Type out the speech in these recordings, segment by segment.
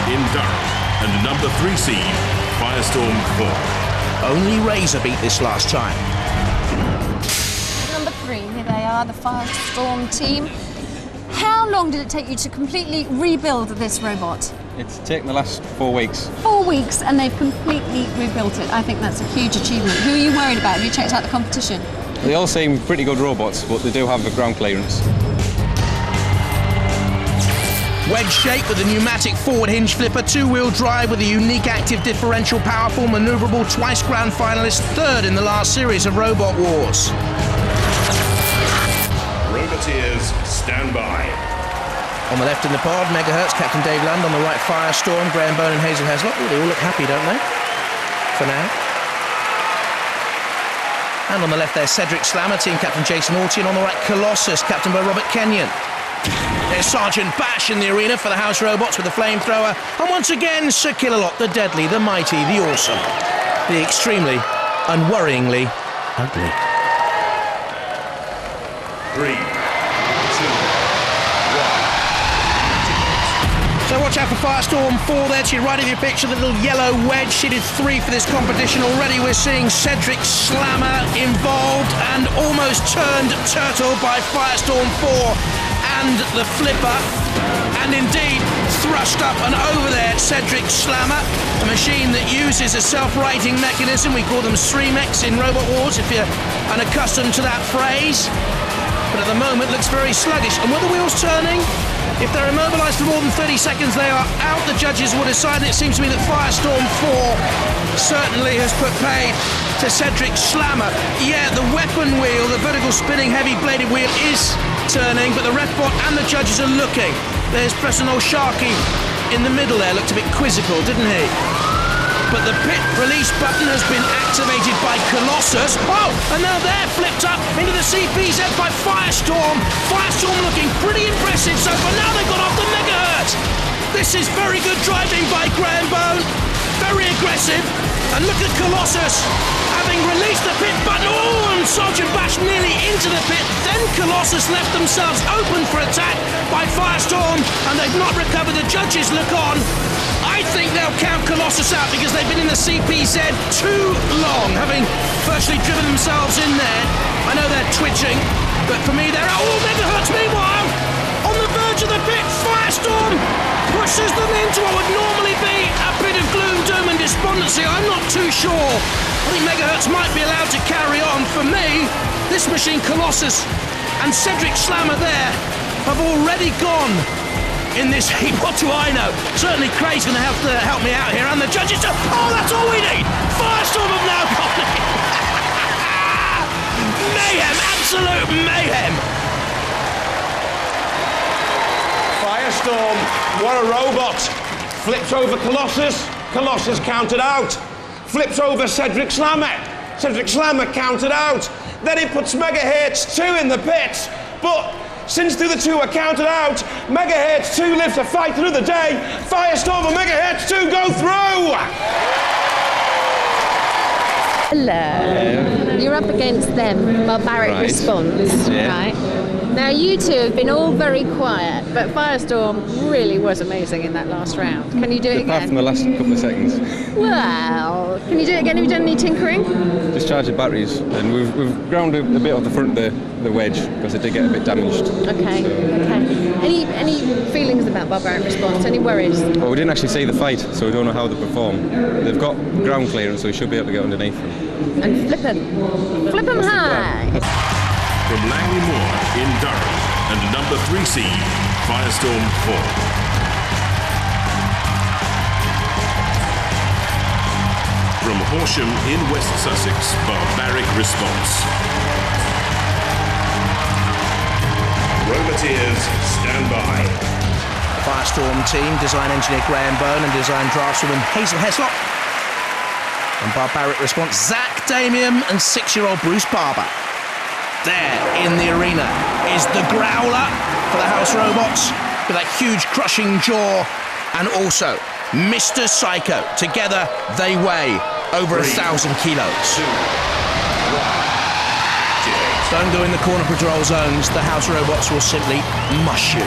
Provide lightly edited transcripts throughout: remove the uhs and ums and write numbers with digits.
in Durham and number 3 seed, Firestorm IV. Only Razor beat this last time. Number 3, here they are, the Firestorm team. How long did it take you to completely rebuild this robot? It's taken the last 4 weeks. 4 weeks, and they've completely rebuilt it. I think that's a huge achievement. Who are you worried about? Have you checked out the competition? They all seem pretty good robots, but they do have a ground clearance. Wedge shape with a pneumatic forward hinge flipper, 2-wheel drive with a unique active differential, powerful, manoeuvrable, twice grand finalist, 3rd in the last series of Robot Wars. Roboteers, stand by. On the left in the pod, Megahertz, Captain Dave Land. On the right, Firestorm, Graham Bone and Hazel Heslop. Oh, they all look happy, don't they? For now. And on the left there, Cedric Slammer, Team Captain Jason Orty. And on the right, Colossus, Captain by Robert Kenyon. There's Sergeant Bash in the arena for the House Robots with the flamethrower. And once again, Sir Killalot, the deadly, the mighty, the awesome, the extremely, unworryingly ugly. 3, 2, 1. So watch out for Firestorm IV there to your right of your picture, the little yellow wedge. She did 3 for this competition. Already we're seeing Cedric Slammer involved and almost turned turtle by Firestorm IV. And the flipper, and indeed thrust up and over there, Cedric Slammer, a machine that uses a self-righting mechanism. We call them streamex in Robot Wars, if you're unaccustomed to that phrase. But at the moment looks very sluggish. And were the wheels turning? If they're immobilised for more than 30 seconds, they are out. The judges will decide. It seems to me that Firestorm IV certainly has put paid to Cedric Slammer. Yeah, the weapon wheel, the vertical spinning heavy-bladed wheel is turning, but the refbot and the judges are looking. There's Preston Sharkey in the middle there. Looked a bit quizzical, didn't he? But the pit release button has been activated by Colossus. Oh, and now they're flipped up into the CPZ by Firestorm. Firestorm looking pretty impressive so far. Now they've got off the Megahertz. This is very good driving by Graham Bone. Very aggressive. And look at Colossus having released the pit button. Oh, and Sergeant Bash nearly into the pit. Then Colossus left themselves open for attack by Firestorm, and they've not recovered. The judges look on. I think they'll count Colossus out because they've been in the CPZ too long, having virtually driven themselves in there. I know they're twitching, but for me they're out. Oh, Megahertz meanwhile, on the verge of the pit, Firestorm pushes them into what would normally be a bit of gloom, doom and despondency. I'm not too sure. I think Megahertz might be allowed to carry on. For me, this machine, Colossus and Cedric Slammer there, have already gone in this heat. What do I know? Certainly Craig's going to have to help me out here, and the judges too. Oh, that's all we need! Firestorm have now gone in. Mayhem, absolute mayhem. Firestorm, what a robot. Flips over Colossus, Colossus counted out. Flips over Cedric Slammer, Cedric Slammer counted out. Then it puts Megahertz 2 in the pits, but since the other 2 are counted out, Megahertz 2 lives to fight another day. Firestorm and Megahertz 2 go through! Hello. You're up against them, Barbaric Response, right? Now you two have been all very quiet, but Firestorm really was amazing in that last round. Can you do it Apart again? from the last couple of seconds. Well, can you do it again? Have you done any tinkering? Just charged the batteries, and we've ground a bit off the front of the wedge because it did get a bit damaged. Okay, okay. Any feelings about Barbaric Response? Any worries? Well, we didn't actually see the fight, so we don't know how they perform. They've got ground clearance, so we should be able to get underneath them. And flip them high. From Langley Moor in Durham and number 3 seed, Firestorm IV. From Horsham in West Sussex, Barbaric Response. Roboteers, stand by. The Firestorm team, design engineer Graham Bone and design draftswoman Hazel Heslop. And Barbaric Response, Zach Damian and 6-year-old Bruce Barber. There in the arena is the Growler for the House Robots with that huge crushing jaw, and also Mr. Psycho. Together they weigh over 1,000 kilos. 2, 1. Don't go in the corner patrol zones. The House Robots will simply mush you.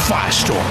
Firestorm.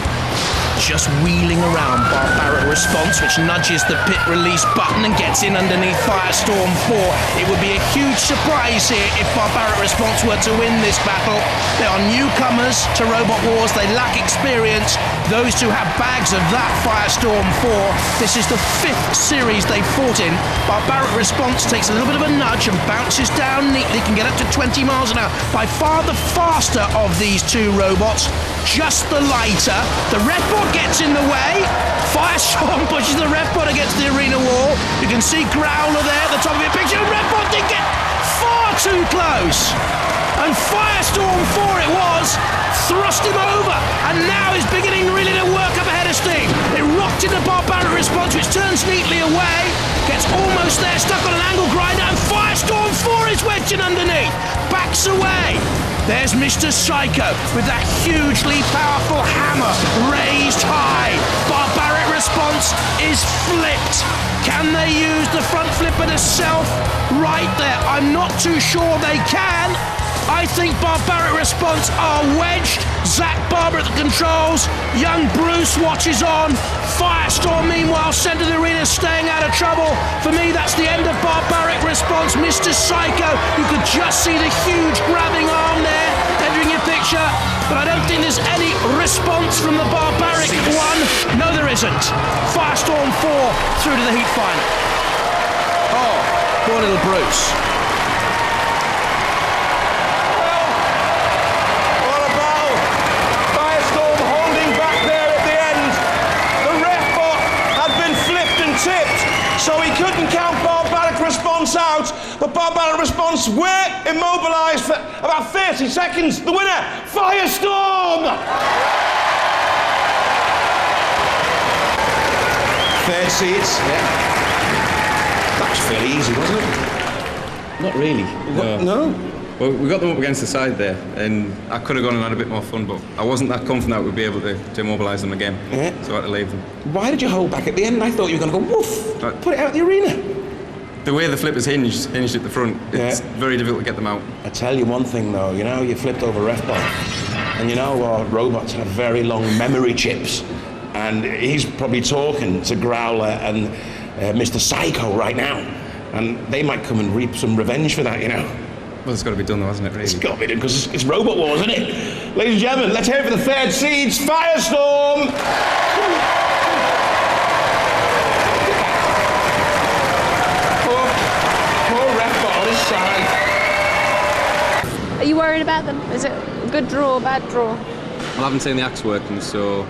just wheeling around Barbaric Response, which nudges the pit release button and gets in underneath Firestorm 4. It would be a huge surprise here if Barbaric Response were to win this battle. They are newcomers to Robot Wars, they lack experience. Those two have bags of that Firestorm 4. This is the 5th series they've fought in. Barbaric Response takes a little bit of a nudge and bounces down neatly, can get up to 20 miles an hour. By far the faster of these two robots, just the lighter. The RefBot gets in the way. Firestorm pushes the RefBot against the arena wall. You can see Growler there at the top of your picture. RefBot did get far too close. And Firestorm 4 it was, thrust him over, and now is beginning really to work up a head of steam. It rocked into Barbaric Response, which turns neatly away, gets almost there, stuck on an angle grinder, and Firestorm 4 is wedging underneath, backs away. There's Mr. Psycho with that hugely powerful hammer raised high. Barbaric Response is flipped. Can they use the front flipper to self right there? I'm not too sure they can. I think Barbaric Response are wedged. Zach Barber at the controls. Young Bruce watches on. Firestorm, meanwhile, centre of the arena, staying out of trouble. For me, that's the end of Barbaric Response. Mr. Psycho, you could just see the huge grabbing arm there, entering your picture. But I don't think there's any response from the Barbaric one. No, there isn't. Firestorm 4 through to the heat final. Oh, poor little Bruce. So he couldn't count Barbaric Response out, but Barbaric Response were immobilised for about 30 seconds. The winner, Firestorm! Third seats. Yeah. That was fairly easy, wasn't it? Not really. No? Well, we got them up against the side there, and I could have gone and had a bit more fun, but I wasn't that confident that we'd be able to immobilise them again, so I had to leave them. Why did you hold back at the end? I thought you were going to go woof, put it out the arena. The way the flipper's hinged at the front, it's very difficult to get them out. I tell you one thing though, you know, you flipped over RefBot, and you know robots have very long memory chips, and he's probably talking to Growler and Mr. Psycho right now, and they might come and reap some revenge for that, you know. Well, it's got to be done though, hasn't it, really? It's got to be done, because it's Robot Wars, isn't it? Ladies and gentlemen, let's hear it for the third seeds, Firestorm! Poor RefBot on his side. Are you worried about them? Is it a good draw, bad draw? Well, I haven't seen the axe working, so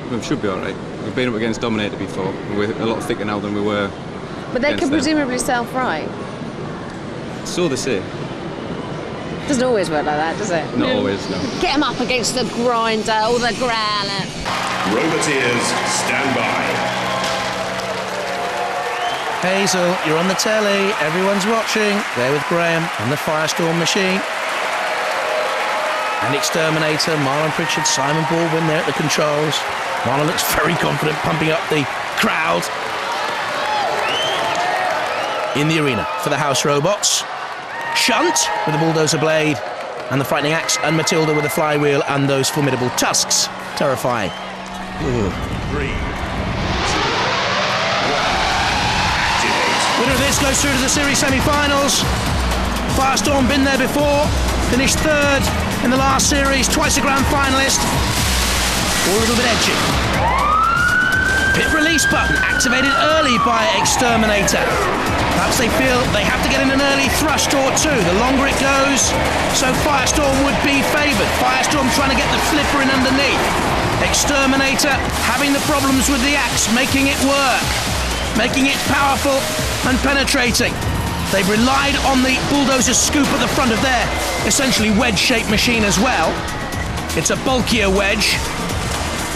we should be all right. We've been up against Dominator before, and we're a lot thicker now than we were. But they can presumably self-right. So they say. Doesn't always work like that, does it? Not always, no. Get them up against the grinder or the growler. Roboteers, stand by. Hazel, you're on the telly, everyone's watching. There with Graham and the Firestorm machine. And X-Terminator, Marlon Pritchard, Simon Baldwin there at the controls. Marlon looks very confident, pumping up the crowd. In the arena for the house robots. Shunt with the bulldozer blade and the frightening axe, and Matilda with the flywheel and those formidable tusks. Terrifying. 3, 2, 1, activate. Winner of this goes through to the series semi-finals. Firestorm been there before, finished third in the last series, twice a grand finalist. All a little bit edgy. Pit release button activated early by X-Terminator. Perhaps they feel they have to get in an early thrust or two. The longer it goes, so Firestorm would be favoured. Firestorm trying to get the flipper in underneath. X-Terminator having the problems with the axe, making it work, making it powerful and penetrating. They've relied on the bulldozer scoop at the front of their essentially wedge-shaped machine as well. It's a bulkier wedge.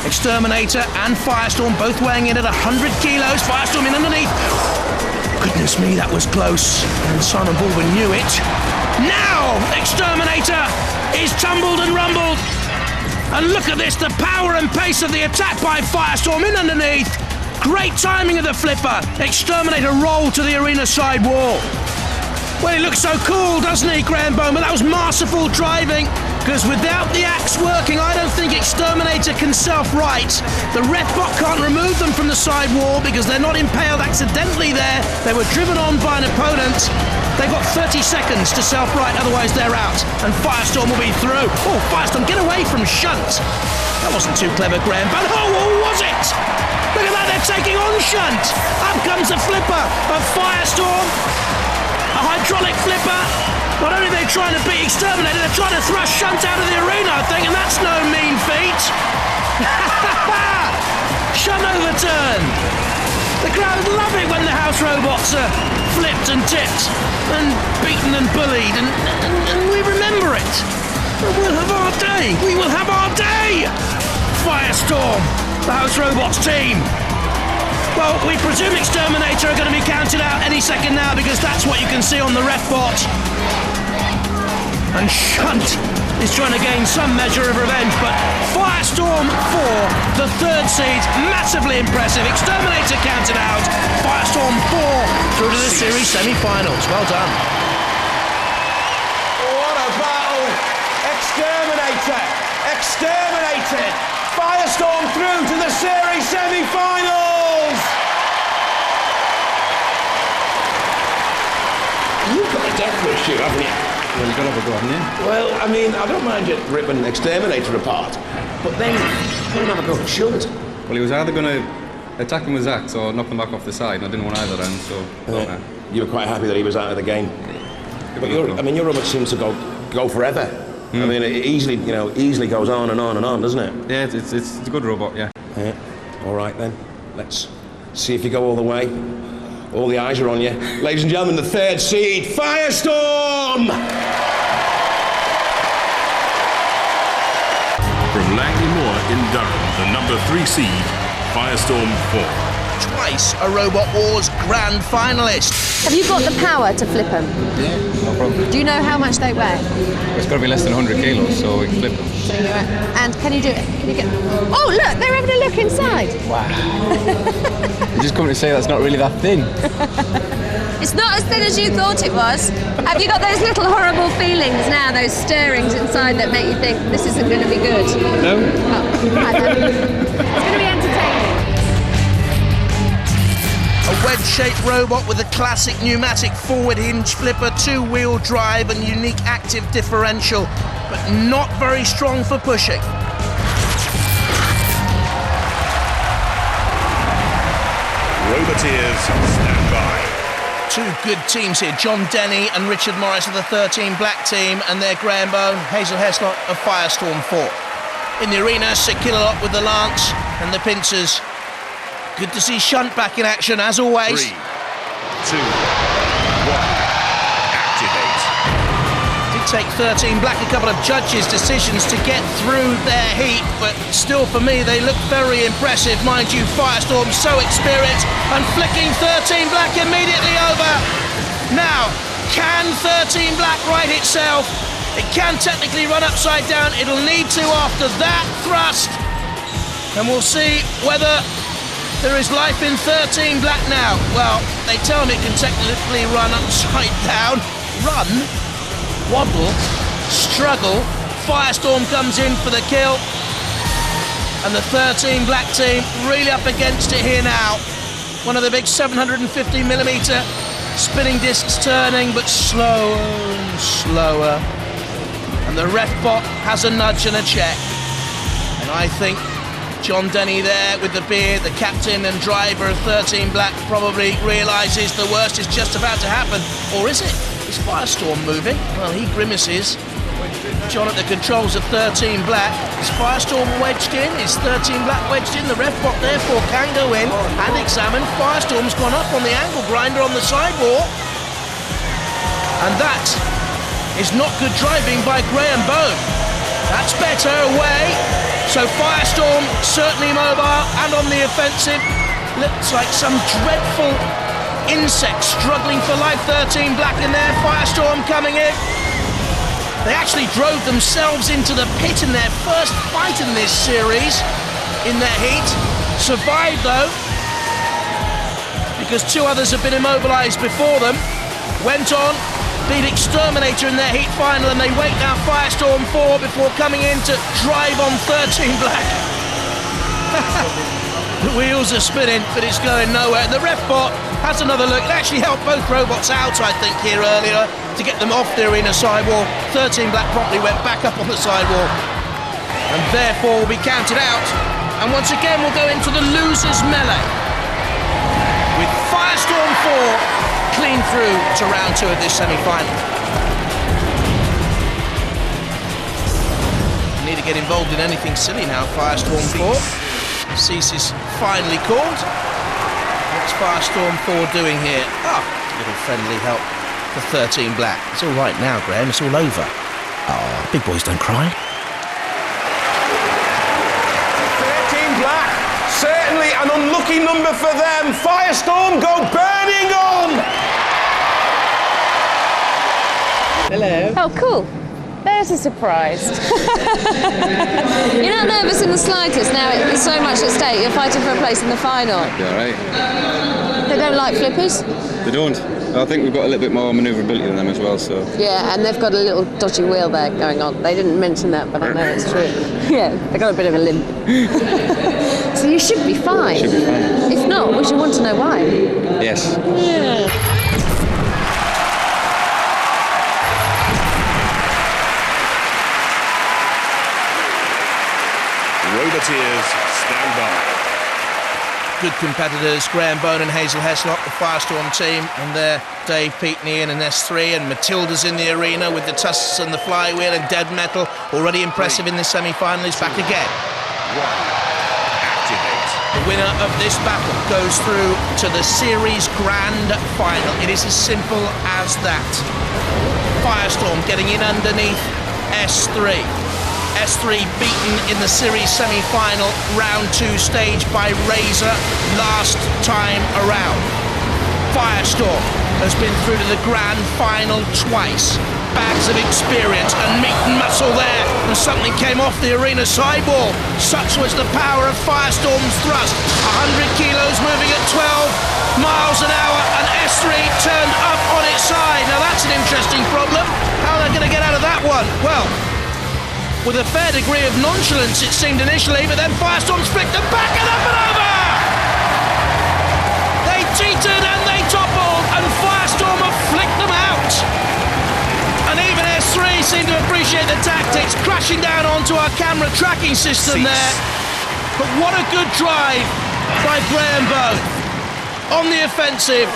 X-Terminator and Firestorm both weighing in at 100 kilos. Firestorm in underneath. Goodness me, that was close. And Simon Baldwin knew it. Now, X-Terminator is tumbled and rumbled. And look at this, the power and pace of the attack by Firestorm in underneath. Great timing of the flipper. X-Terminator rolled to the arena side wall. Well, he looks so cool, doesn't he, Graham Bowman? That was masterful driving, because without the axe working, I don't think X-Terminator can self-right. The ref bot can't remove them from the side wall because they're not impaled accidentally there. They were driven on by an opponent. They've got 30 seconds to self-right, otherwise they're out. And Firestorm will be through. Oh, Firestorm, get away from Shunt. That wasn't too clever, Graham, but oh, was it? Look at that, they're taking on Shunt. Up comes the flipper of Firestorm. A hydraulic flipper. Not only are they trying to beat X-Terminator, they're trying to thrust Shunt out of the arena, I think, and that's no mean feat. Shunt overturned. The crowd love it when the house robots are flipped and tipped and beaten and bullied, and we remember it. We'll have our day. We will have our day. Firestorm, the house robots team. Well, we presume X-Terminator are going to be counted out any second now because that's what you can see on the ref bot. And Shunt is trying to gain some measure of revenge, but Firestorm 4, the third seed, massively impressive. X-Terminator counted out. Firestorm 4 through to the series semi-finals. Well done. What a battle! Exterminated! Firestorm through to the series semi-finals! You've got a death wish, you, haven't you? Well, you've got to have a go, haven't you? Well, I mean, I don't mind you ripping an Exterminator apart, but then you don't have a go at Shunt. Well, he was either going to attack him with Zax or knock him back off the side, and I didn't want either then, so... You were quite happy that he was out of the game. But your robot seems to go forever. I mean, it easily goes on and on and on, doesn't it? Yeah, it's a good robot, yeah. Yeah. All right, then. Let's see if you go all the way. All the eyes are on you. Ladies and gentlemen, the third seed, Firestorm! From Langley Moor in Durham, the number 3 seed, Firestorm 4. Twice a Robot Wars grand finalist. Have you got the power to flip them? Yeah, no problem. Do you know how much they weigh? It's got to be less than 100 kilos, so we can flip them. So and can you do it? Can you get... Oh, look, they're having a look inside. Wow. You just come to say that's not really that thin. It's not as thin as you thought it was. Have you got those little horrible feelings now, those stirrings inside that make you think this isn't going to be good? No. Oh, I don't. It's going to be entertaining. A wedge-shaped robot with a classic pneumatic forward hinge flipper, 2-wheel drive and unique active differential, but not very strong for pushing. Roboteers, stand by. Two good teams here, John Denny and Richard Morris of the 13 Black team, and their Graham Bone, Hazel Heslott of Firestorm 4. In the arena, Sid Killalot with the Lance and the Pincers. Good to see Shunt back in action, as always. 3, 2, 1, activate. Did take 13 Black a couple of judges' decisions to get through their heat, but still for me they look very impressive. Mind you, Firestorm so experienced and flicking 13 Black immediately over. Now, can 13 Black right itself? It can technically run upside down. It'll need to after that thrust. And we'll see whether there is life in 13 Black now. Well, they tell me it can technically run upside down. Run, wobble, struggle. Firestorm comes in for the kill. And the 13 Black team really up against it here now. One of the big 750mm spinning discs turning, but slower and slower. And the ref bot has a nudge and a check. And I think John Denny there with the beard, the captain and driver of 13 Black, probably realises the worst is just about to happen. Or is it? Is Firestorm moving? Well, he grimaces. John at the controls of 13 Black. Is Firestorm wedged in? Is 13 Black wedged in? The ref bot therefore can go in and examine. Firestorm's gone up on the angle grinder on the sidewalk. And that is not good driving by Graham Bone. That's better, away. So Firestorm certainly mobile and on the offensive. Looks like some dreadful insect struggling for life. 13 Black in there, Firestorm coming in. They actually drove themselves into the pit in their first fight in this series, in their heat. Survived though, because two others have been immobilised before them. Went on, beat X-Terminator in their heat final, and they wait now Firestorm 4 before coming in to drive on 13 black. The wheels are spinning, but it's going nowhere. The ref bot has another look. It actually helped both robots out, I think, here earlier to get them off the arena sidewall. 13 black promptly went back up on the sidewall and therefore will be counted out. And once again, we'll go into the losers melee with Firestorm 4 clean through to round 2 of this semi-final. Need to get involved in anything silly now, Firestorm 4. Cease is finally called. What's Firestorm 4 doing here? Little friendly help for 13 black. It's all right now, Graham. It's all over. Oh, big boys don't cry. 13 black. Certainly an unlucky number for them. Firestorm go burning on. Hello. Oh, cool. There's a surprise. You're not nervous in the slightest now. There's so much at stake. You're fighting for a place in the final. Yeah, right. They don't like flippers. They don't. I think we've got a little bit more manoeuvrability than them as well, so... Yeah, and they've got a little dodgy wheel there going on. They didn't mention that, but I know it's true. Yeah, they've got a bit of a limp. So you should be fine. Should be fine. If not, we should want to know why. Yes. Yeah. Roboteers, stand by. Good competitors, Graham Bone and Hazel Heslop, the Firestorm team, and there Dave, Pete, Ian and S3, and Matilda's in the arena with the tusks and the flywheel, and Dead Metal, already impressive in this semi-final, is back again. Activate. The winner of this battle goes through to the series grand final. It is as simple as that. Firestorm getting in underneath S3. S3 beaten in the series semi-final round 2 stage by Razor last time around. Firestorm has been through to the grand final twice. Bags of experience and meat and muscle there, and something came off the arena sidewall. Such was the power of Firestorm's thrust. 100 kilos moving at 12 miles an hour, and S3 turned up on its side. Now that's an interesting problem. How are they going to get out of that one? Well, with a fair degree of nonchalance, it seemed initially, but then Firestorm's flicked them back and up and over! They cheated and they toppled, and Firestorm have flicked them out! And even S3 seemed to appreciate the tactics, crashing down onto our camera tracking system there. But what a good drive by Graham Bone. On the offensive,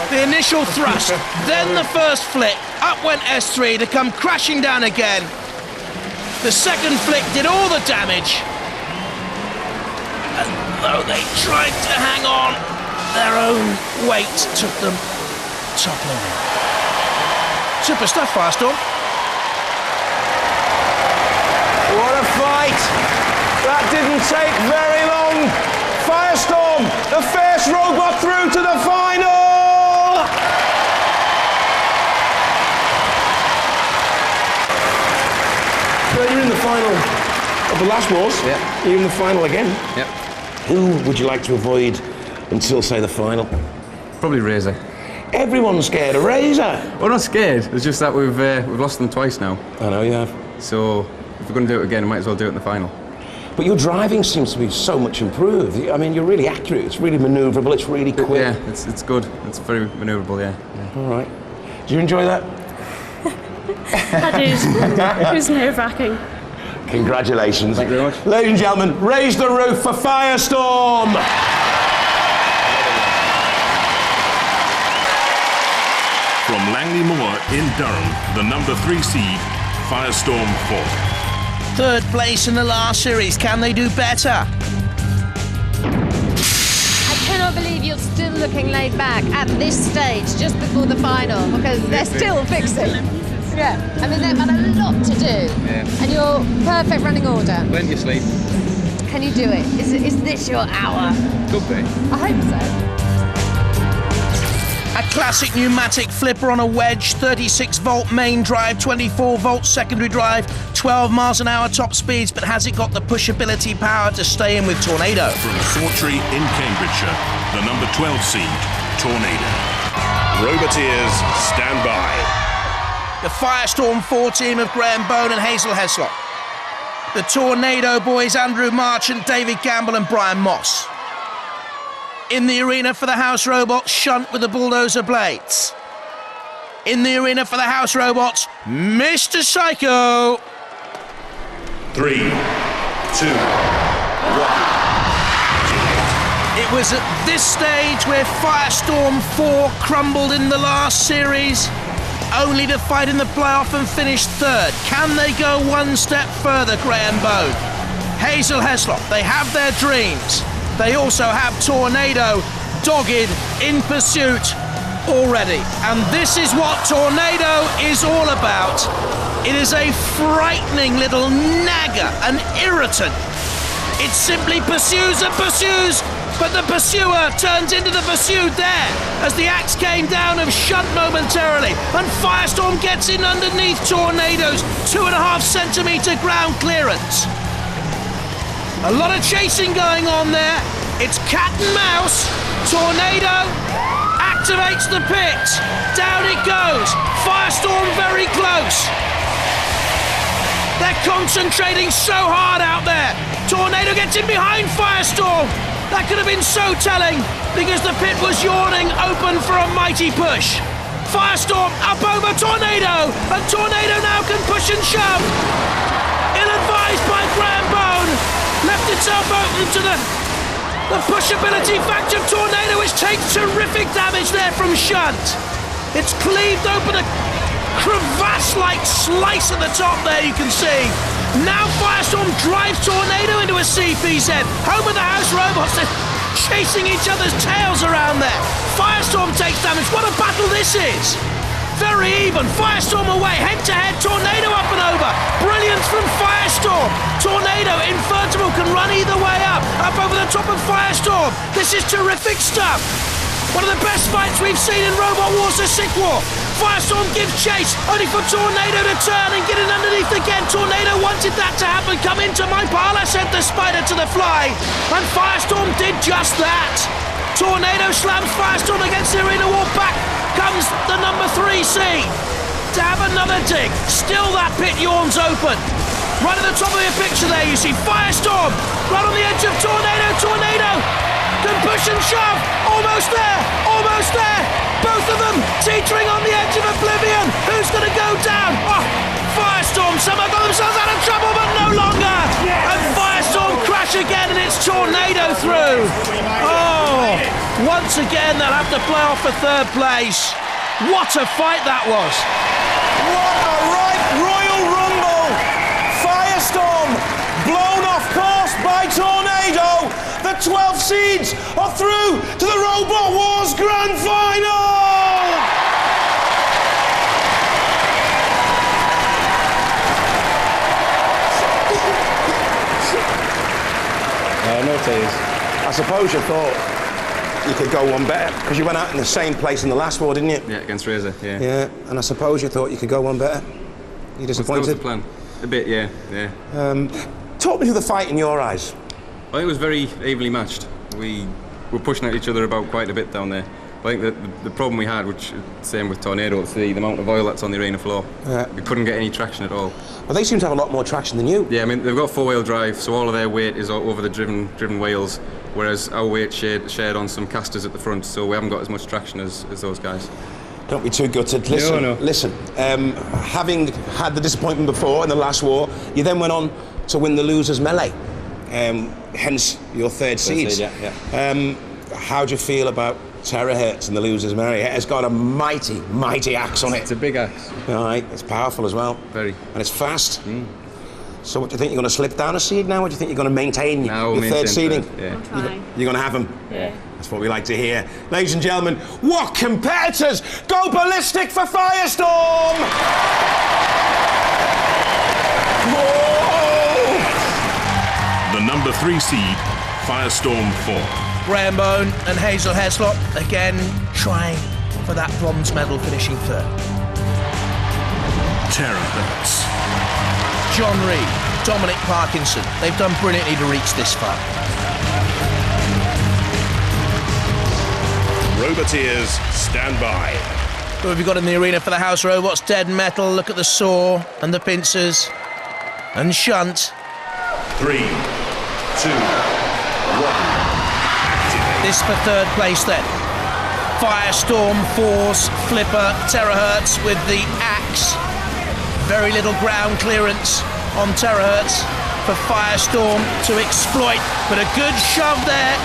the initial thrust, then the first flick, up went S3 to come crashing down again. The second flick did all the damage. And though they tried to hang on, their own weight took them toppling. Super stuff, Firestorm. What a fight! That didn't take very long. Firestorm, the first robot through to the final! Well, you're in the final of the last wars. Yeah. You're in the final again. Yep. Who would you like to avoid until, say, the final? Probably Razor. Everyone's scared of Razor. We're not scared. It's just that we've lost them twice now. I know you have. So if we're going to do it again, we might as well do it in the final. But your driving seems to be so much improved. I mean, you're really accurate. It's really manoeuvrable. It's really quick. Yeah, it's good. It's very manoeuvrable, yeah. All right. Do you enjoy that? I did. It was nerve-wracking. Congratulations. Thank you very much. Ladies and gentlemen, raise the roof for Firestorm! From Langley Moor in Durham, the number 3 seed, Firestorm 4. Third place in the last series. Can they do better? I cannot believe you're still looking laid back at this stage, just before the final, because they're still fixing. Yeah, I mean, they've had a lot to do. Yeah. And you're perfect running order. Plenty of sleep. Can you do it? Is this your hour? Could be. I hope so. A classic pneumatic flipper on a wedge, 36-volt main drive, 24-volt secondary drive, 12 miles an hour top speeds, but has it got the pushability power to stay in with Tornado? From Sawtrey in Cambridgeshire, the number 12 seed, Tornado. Roboteers, stand by. The Firestorm 4 team of Graham Bone and Hazel Heslop. The Tornado boys, Andrew Marchant, David Gamble and Brian Moss. In the arena for the House Robots, Shunt with the bulldozer blades. In the arena for the House Robots, Mr. Psycho. 3, 2, 1. It was at this stage where Firestorm 4 crumbled in the last series, only to fight in the playoff and finish third. Can they go one step further, Graham Bone? Hazel Heslop, they have their dreams. They also have Tornado dogged in pursuit already. And this is what Tornado is all about. It is a frightening little nagger, an irritant. It simply pursues and pursues, but the pursuer turns into the pursued there as the axe came down of Shunt momentarily, and Firestorm gets in underneath Tornado's 2.5 centimetre ground clearance. A lot of chasing going on there. It's cat and mouse. Tornado activates the pit. Down it goes. Firestorm very close. They're concentrating so hard out there. Tornado gets in behind Firestorm. That could have been so telling because the pit was yawning open for a mighty push. Firestorm up over Tornado, and Tornado now can push and shove. Ill-advised by Graham Bone, left itself open to the pushability factor of Tornado, which takes terrific damage there from Shunt. It's cleaved open a crevasse-like slice at the top there, you can see. Now Firestorm drives Tornado into a CPZ. Home of the House Robots, they're chasing each other's tails around there. Firestorm takes damage. What a battle this is. Very even. Firestorm away, head-to-head. Tornado up and over. Brilliance from Firestorm. Tornado, invertible, can run either way up over the top of Firestorm. This is terrific stuff. One of the best fights we've seen in Robot Wars: The Sick War. Firestorm gives chase, only for Tornado to turn and get in underneath again. Tornado wanted that to happen. Come into my pile, I sent the spider to the fly. And Firestorm did just that. Tornado slams Firestorm against the arena wall. Back comes the number 3 seed to have another dig. Still that pit yawns open. Right at the top of your picture there, you see Firestorm right on the edge of Tornado. Tornado can push and shove. Almost there, almost there. Both of them teetering on the edge of oblivion. Who's going to go down? Oh, Firestorm somehow got themselves out of trouble, but no longer. Yes. And Firestorm crash again, and it's Tornado through. Oh, once again they'll have to play off for third place. What a fight that was. What a right Royal Rumble. Firestorm blown off course by Tornado. The 12 seeds are through to the Robot Wars Grand Final! No tears. I suppose you thought you could go one better, because you went out in the same place in the last war, didn't you? Yeah, against Razor, yeah. Yeah, and I suppose you thought you could go one better. You disappointed? That was the plan. A bit, yeah. Talk me through the fight in your eyes. I think it was very evenly matched. We were pushing at each other about quite a bit down there. I think that the problem we had, which same with Tornado, it's the amount of oil that's on the arena floor. Yeah. We couldn't get any traction at all. Well, they seem to have a lot more traction than you. Yeah, I mean, they've got 4-wheel drive, so all of their weight is over the driven wheels, whereas our weight shared on some casters at the front, so we haven't got as much traction as those guys. Don't be too gutted. Listen, no. Listen. Having had the disappointment before in the last war, you then went on to win the losers melee. Hence your third seed. Yeah. How do you feel about Terrorhurtz and the losers melee? It's got a mighty, mighty axe on it. It's a big axe. All right, it's powerful as well. Very. And it's fast. So what do you think, you're going to slip down a seed now, or do you think you're going to maintain your third seeding? Yeah. You're going to have them? Yeah. That's what we like to hear. Ladies and gentlemen, what competitors go ballistic for Firestorm? Whoa! The number 3 seed, Firestorm 4. Graham Bone and Hazel Heslop again trying for that bronze medal, finishing third. Terrorhurtz. John Reed, Dominic Parkinson, they've done brilliantly to reach this far. Roboteers, stand by. Who have you got in the arena for the house robots? Dead Metal, look at the saw and the pincers. And Shunt. 3, 2, 1. This for third place then. Firestorm, Force, Flipper, Terrorhurtz with the axe. Very little ground clearance on Terrorhurtz for Firestorm to exploit, but a good shove there.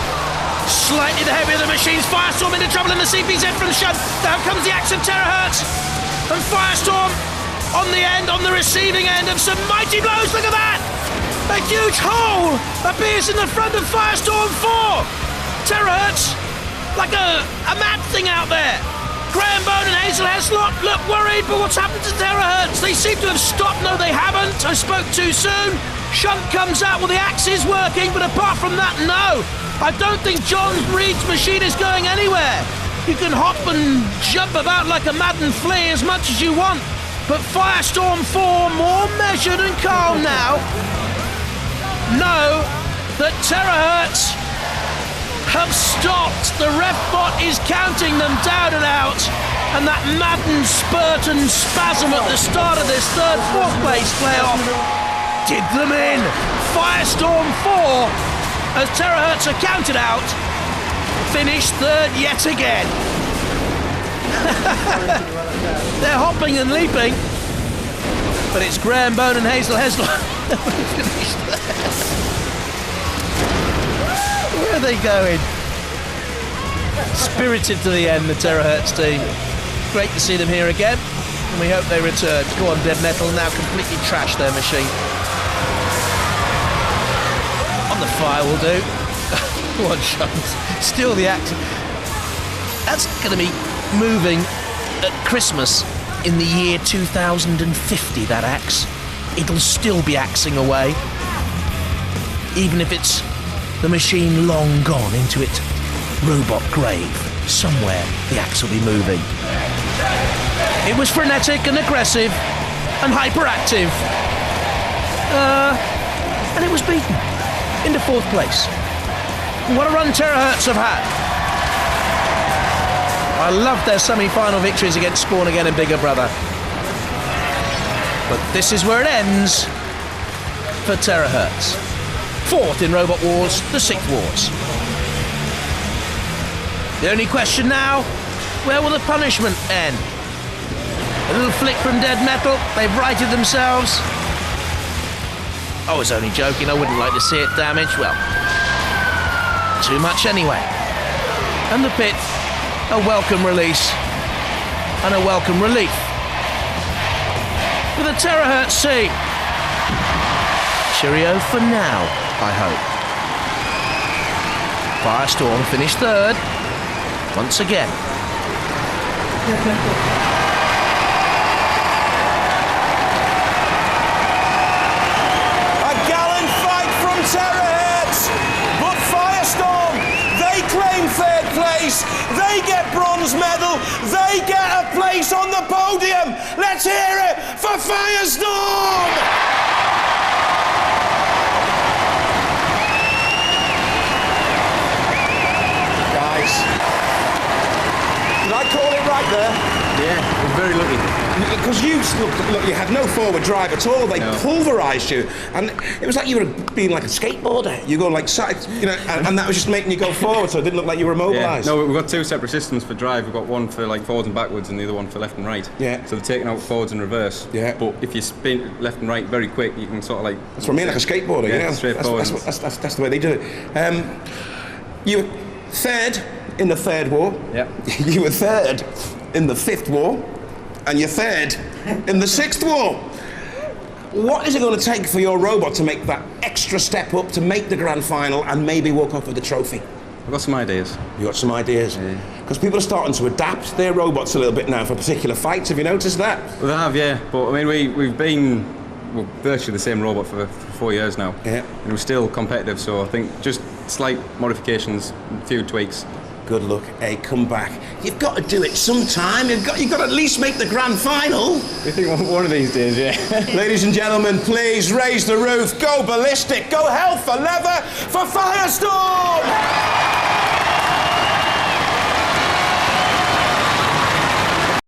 Slightly the heavier the machines. Firestorm into trouble in the CPZ from Shunt. Down comes the axe of Terrorhurtz. And Firestorm on the end, on the receiving end of some mighty blows. Look at that! A huge hole appears in the front of Firestorm 4. Terrorhurtz, like a mad thing out there. Graham Bone and Hazel Heslop look worried, but what's happened to Terrorhurtz? They seem to have stopped. No, they haven't. I spoke too soon. Shunt comes out. Well, the axe is working, but apart from that, no. I don't think John Reed's machine is going anywhere. You can hop and jump about like a maddened flea as much as you want, but Firestorm 4 more measured and calm now. Know that Terrorhurtz have stopped. The ref bot is counting them down and out, and that maddened spurt and spasm at the start of this third, fourth place playoff did them in. Firestorm 4, as Terrorhurtz are counted out, finished third yet again. They're hopping and leaping, but it's Graham Bone and Hazel Heslop that finished there. Where are they going? Spirited to the end, the Terrorhurtz team. Great to see them here again, and we hope they return. Go on, Dead Metal, now completely trash their machine. On the fire will do. One shot. Steal the axe. That's going to be moving at Christmas in the year 2050, that axe. It'll still be axing away, even if it's the machine long gone into its robot grave. Somewhere the axe will be moving. It was frenetic and aggressive and hyperactive. And it was beaten into fourth place. What a run Terrorhurtz have had. I love their semi-final victories against Spawn Again and Bigger Brother. But this is where it ends for Terrorhurtz. Fourth in Robot Wars, the Sixth Wars. The only question now, where will the punishment end? A little flick from Dead Metal, they've righted themselves. I was only joking, I wouldn't like to see it damaged. Well, too much anyway. And the pit, a welcome release and a welcome relief. For the Terrorhurtz C. Cheerio for now, I hope. Firestorm finished third, once again. Terrorhurtz, but Firestorm, they claim third place, they get bronze medal, they get a place on the podium. Let's hear it for Firestorm! Guys, did I call it right there? Yeah, we're very lucky. Because you look, you had no forward drive at all. They pulverised you, and it was like you were being like a skateboarder. You go like, you know, and that was just making you go forward, so it didn't look like you were immobilised. Yeah. No, we've got two separate systems for drive. We've got one for like forwards and backwards, and the other one for left and right. Yeah. So they're taking out forwards and reverse. Yeah. But if you spin left and right very quick, you can sort of like. That's what I mean, like a skateboarder. Yeah, straight forward. That's the way they do it. You were third in the third war. Yeah. You were third in the fifth war. And you're third in the sixth war. What is it going to take for your robot to make that extra step up to make the grand final and maybe walk off with the trophy? I've got some ideas. You got some ideas? Because people are starting to adapt their robots a little bit now for particular fights. Have you noticed that? Well, they have, yeah. But I mean, we've been virtually the same robot for 4 years now. Yeah. And we're still competitive, so I think just slight modifications, a few tweaks. Good luck, come back. You've got to do it sometime. You've got to at least make the grand final. We think one of these days, yeah. Ladies and gentlemen, please raise the roof. Go ballistic. Go hell for leather for Firestorm!